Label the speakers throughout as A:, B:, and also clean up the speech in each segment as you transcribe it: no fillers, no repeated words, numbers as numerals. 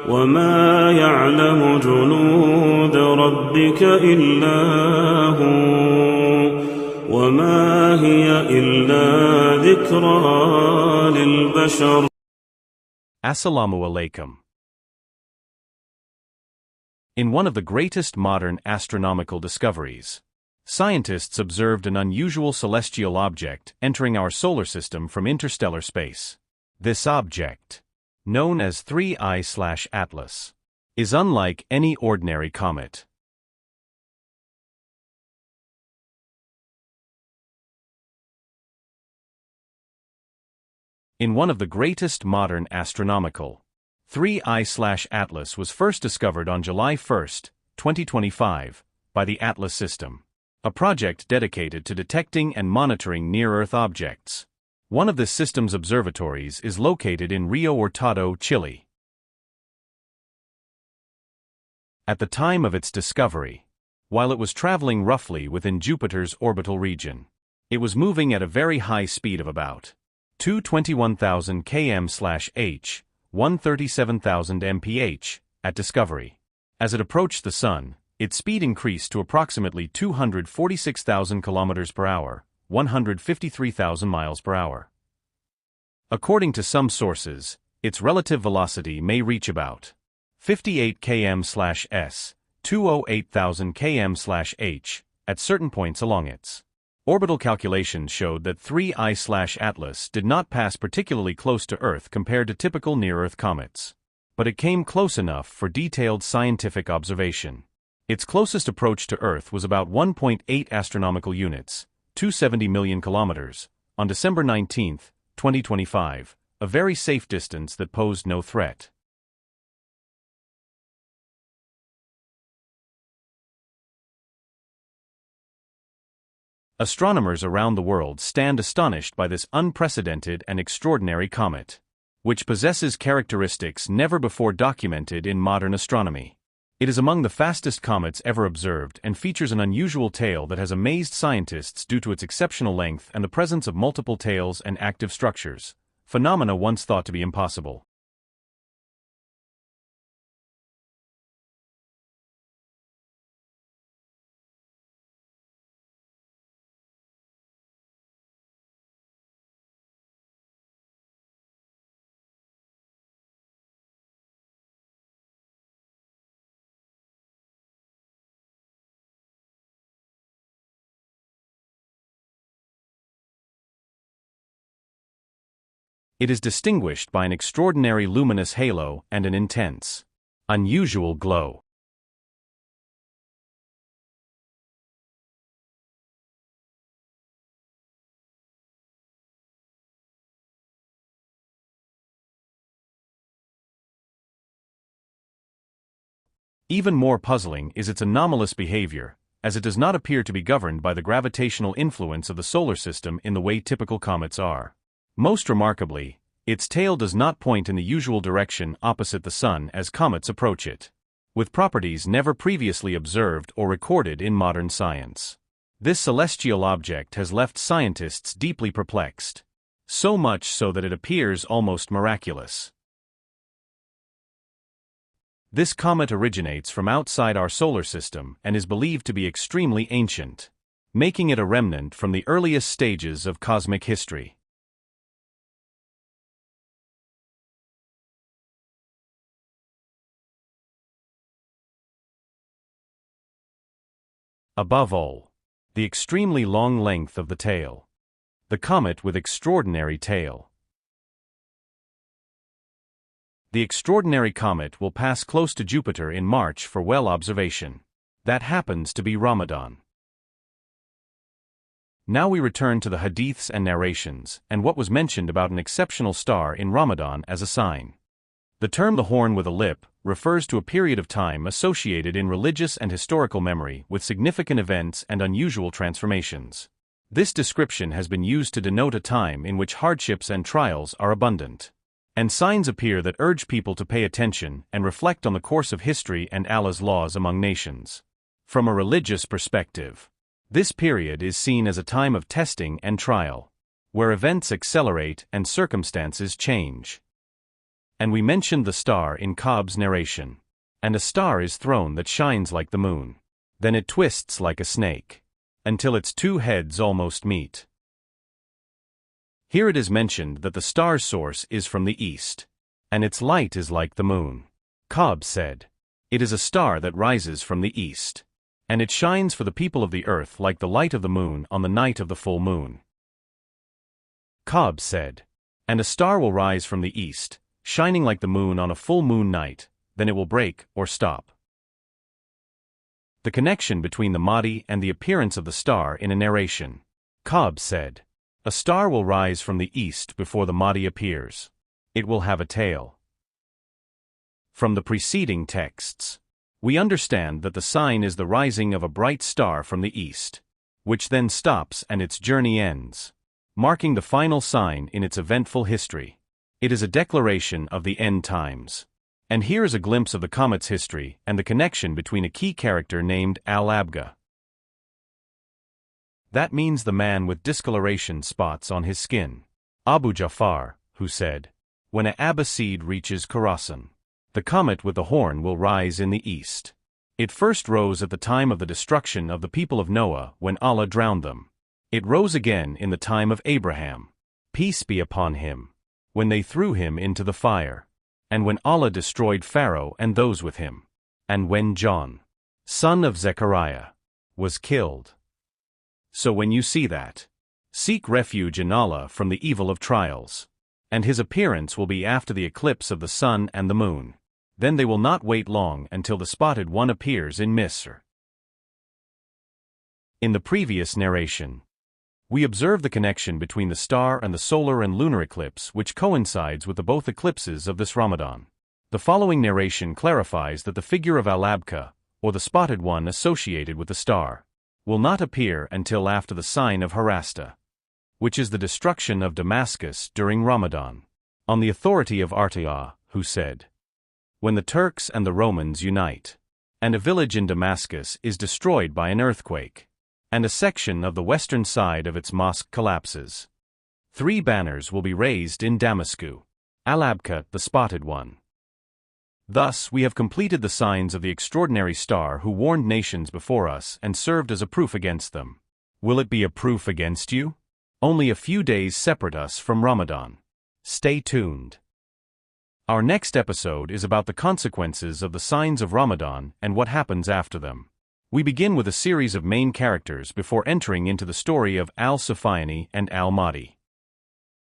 A: وما يعلم جنود ربك إلا هو وما هي إلا ذكرى للبشر.
B: Assalamu alaikum. In one of the greatest modern astronomical discoveries, scientists observed an unusual celestial object entering our solar system from interstellar space. This object, known as 3I/Atlas, is unlike any ordinary comet. In one of the greatest modern astronomical, 3I/Atlas was first discovered on July 1, 2025, by the Atlas system, a project dedicated to detecting and monitoring near-Earth objects. One of this system's observatories is located in Rio Hurtado, Chile. At the time of its discovery, while it was traveling roughly within Jupiter's orbital region, it was moving at a very high speed of about 221,000 km/h, 137,000 mph, at discovery. As it approached the Sun, its speed increased to approximately 246,000 km per hour, 153,000 miles per hour. According to some sources, its relative velocity may reach about 58 km/s, 208,000 km/h, at certain points along its orbital. Calculations showed that 3I/Atlas did not pass particularly close to Earth compared to typical near-Earth comets, but it came close enough for detailed scientific observation. Its closest approach to Earth was about 1.8 astronomical units, 270 million kilometers, on December 19, 2025, a very safe distance that posed no threat. Astronomers around the world stand astonished by this unprecedented and extraordinary comet, which possesses characteristics never before documented in modern astronomy. It is among the fastest comets ever observed and features an unusual tail that has amazed scientists due to its exceptional length and the presence of multiple tails and active structures, phenomena once thought to be impossible. It is distinguished by an extraordinary luminous halo and an intense, unusual glow. Even more puzzling is its anomalous behavior, as it does not appear to be governed by the gravitational influence of the solar system in the way typical comets are. Most remarkably, its tail does not point in the usual direction opposite the Sun as comets approach it, with properties never previously observed or recorded in modern science. This celestial object has left scientists deeply perplexed, so much so that it appears almost miraculous. This comet originates from outside our solar system and is believed to be extremely ancient, making it a remnant from the earliest stages of cosmic history. Above all, the extremely long length of the tail. The comet with extraordinary tail. The extraordinary comet will pass close to Jupiter in March for well observation. That happens to be Ramadan. Now we return to the Hadiths and Narrations, and what was mentioned about an exceptional star in Ramadan as a sign. The term "the horn with a lip" refers to a period of time associated in religious and historical memory with significant events and unusual transformations. This description has been used to denote a time in which hardships and trials are abundant, and signs appear that urge people to pay attention and reflect on the course of history and Allah's laws among nations. From a religious perspective, this period is seen as a time of testing and trial, where events accelerate and circumstances change. And we mentioned the star in Cobb's narration. And a star is thrown that shines like the moon. Then it twists like a snake, until its two heads almost meet. Here it is mentioned that the star's source is from the east, and its light is like the moon. Cobb said, "It is a star that rises from the east, and it shines for the people of the earth like the light of the moon on the night of the full moon." Cobb said, "And a star will rise from the east, shining like the moon on a full moon night, then it will break or stop." The connection between the Mahdi and the appearance of the star in a narration. Cobb said, "A star will rise from the east before the Mahdi appears. It will have a tail." From the preceding texts, we understand that the sign is the rising of a bright star from the east, which then stops and its journey ends, marking the final sign in its eventful history. It is a declaration of the end times. And here is a glimpse of the comet's history and the connection between a key character named Al-Abga. That means the man with discoloration spots on his skin. Abu Ja'far, who said, "When a Abbasid reaches Khorasan, the comet with the horn will rise in the east. It first rose at the time of the destruction of the people of Noah when Allah drowned them. It rose again in the time of Abraham, peace be upon him, when they threw him into the fire, and when Allah destroyed Pharaoh and those with him, and when John, son of Zechariah, was killed. So when you see that, seek refuge in Allah from the evil of trials, and his appearance will be after the eclipse of the sun and the moon. Then they will not wait long until the spotted one appears in Misr." In the previous narration, we observe the connection between the star and the solar and lunar eclipse which coincides with the both eclipses of this Ramadan. The following narration clarifies that the figure of Al-Abqa, or the spotted one associated with the star, will not appear until after the sign of Harasta, which is the destruction of Damascus during Ramadan. On the authority of Artiyah, who said, "When the Turks and the Romans unite, and a village in Damascus is destroyed by an earthquake, and a section of the western side of its mosque collapses, 3 banners will be raised in Damascus, Al-Abqa, the spotted one." Thus, we have completed the signs of the extraordinary star who warned nations before us and served as a proof against them. Will it be a proof against you? Only a few days separate us from Ramadan. Stay tuned. Our next episode is about the consequences of the signs of Ramadan and what happens after them. We begin with a series of main characters before entering into the story of Al-Sufyani and Al-Mahdi.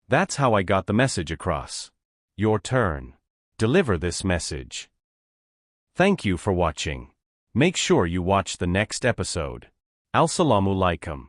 B: That's how I got the message across. Your turn. Deliver this message. Thank you for watching. Make sure you watch the next episode. Assalamu alaikum.